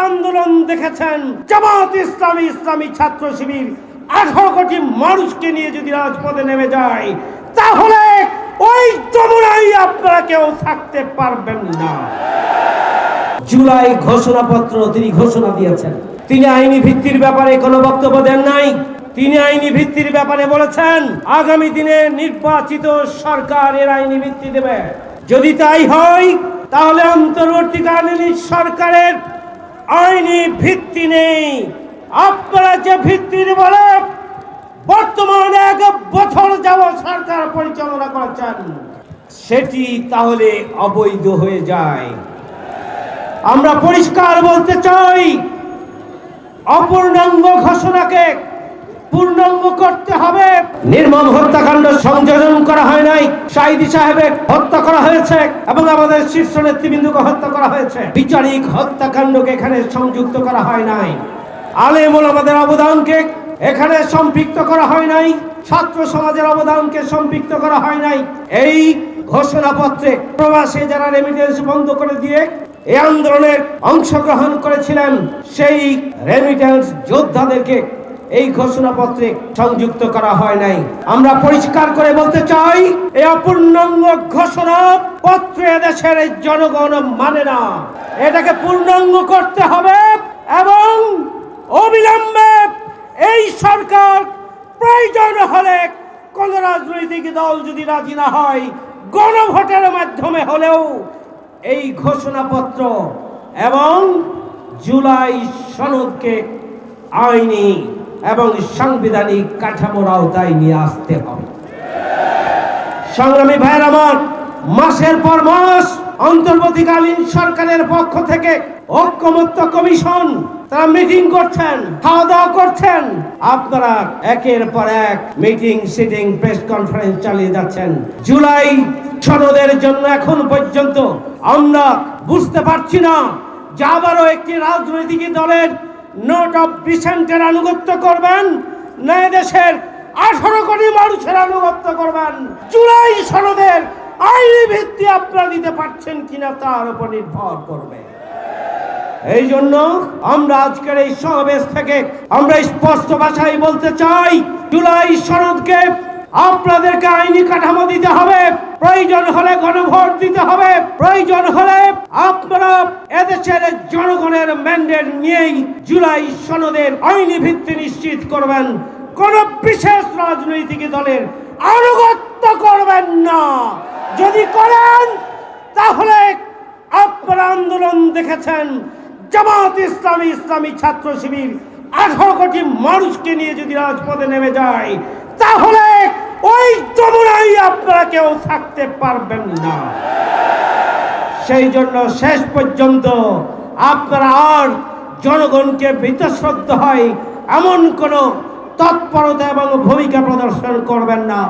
আন্দোলন দেখেছেন, জামাত ইসলামী, ইসলামী ছাত্র শিবির 18 কোটি মানুষকে নিয়ে যদি রাজপথে নেমে যায়, তাহলে ওই যমুনায় আপনারা কেউ থাকতে পারবেন না। জুলাই ঘোষণাপত্র তিনি ঘোষণা দিয়েছেন। তিনি আইনি ভিত্তির ব্যাপারে কোনো বক্তব্য দেন নাই। তিনি আইনি ভিত্তির ব্যাপারে বলেছেন আগামী দিনে নির্বাচিত সরকার এর আইনি ভিত্তি দেবে। যদি তাই হয়, তাহলে অন্তর্বর্তীকালীন সরকারের আইনি ভিত্তি নেই। আপনারা যে ভিত্তির বলে বর্তমানে 1 বছর যাবৎ সরকার পরিচালনা করছেন, সেটি তাহলে অবৈধ হয়ে যায়। আমরা পরিষ্কার বলতে চাই, অপূর্ণাঙ্গ ঘোষণাকে পূর্ণাঙ্গ করতে হবে। নির্মম হত্যাকাণ্ড সংযোজন করা হয় নাই, সাইদি সাহেবের হত্যা করা হয়েছে এবং আমাদের শীর্ষ নেতৃবৃন্দকে হত্যা করা হয়েছে। বিচারিক হত্যাকাণ্ডকে এখানে সংযুক্ত করা হয় নাই। আলেম ওলামাদের অবদানকে এখানে সম্পৃক্ত করা হয় নাই। ছাত্র সমাজের অবদানকে সম্পৃক্ত করা হয় নাই। এই ঘোষণাপত্রে প্রবাসে যারা রেমিটেন্স বন্ধ করে দিয়ে এই আন্দোলনের অংশগ্রহণ করেছিলেন, সেই রেমিটেন্স যোদ্ধাদেরকে এই ঘোষণাপত্রে সংযুক্ত করা হয় নাই। আমরা পরিষ্কার করে বলতে চাই, এই অপূর্ণাঙ্গ ঘোষণাপত্রে দেশের জনগণ মানে না। এটাকে পূর্ণাঙ্গ করতে হবে এবং অবিলম্বে এই সরকার প্রয়োজন হলে কোন রাজনৈতিক দল যদি রাজি না হয়, গণভোটের মাধ্যমে হলেও এই ঘোষণাপত্র এবং জুলাই সনদকে আইনি এবং সাংবিধানিক কাঠামোর আওতায় নিয়ে আসতে হবে। সংগ্রামী ভাইয়ের আমার, মাসের পর মাস অন্তর্বর্তীকালীন সরকারের পক্ষ থেকে ঐকমত্য কমিশন তারা মিটিং করছেন, খাওয়া দাওয়া করছেন। আপনারা একের পর এক মিটিং, সিটিং, প্রেস কনফারেন্স চালিয়ে যাচ্ছেন। জুলাই সনদের জন্য এখন পর্যন্ত আমরা বুঝতে পারছি না যে আবারও একটি রাজনৈতিক দলের নোট অফ ডিসেন্টের আনুগত্য করবেন না দেশের 18 কোটি মানুষের আনুগত্য করবেন। জুলাই সনদের আইনি ভিত্তি আপনারা দিতে পারছেন কিনা তার উপর নির্ভর করবে। এই জন্য আমরা আজকের এই সমাবেশ থেকে আমরা স্পষ্ট ভাষায় বলতে চাই, জুলাই সনদকে আপনাদেরকে আইনি কাঠামো দিতে হবে, প্রয়োজন হলে গণভোট দিতে হবে, প্রয়োজন হলে আপনারা এদেশের জনগণের ম্যান্ডেট নিয়েই জুলাই সনদের আইনি ভিত্তি নিশ্চিত করবেন। কোন বিশেষ রাজনৈতিক দলের আনুগত্য করবেন না। যদি করেন, তাহলে আপনারা আন্দোলন দেখেছেন, জামাত ইসলামী, ইসলামী ছাত্র শিবির 18 কোটি মানুষকে নিয়ে যদি রাজপথে নেমে যায়, তাহলে ওই যমুনায় আপনারা কেউ থাকতে পারবেন না। সেই জন্য শেষ পর্যন্ত আপনারা আর জনগণকে বীতশ্রদ্ধ হয় এমন কোন তৎপরতা এবং ভূমিকা প্রদর্শন করবেন না।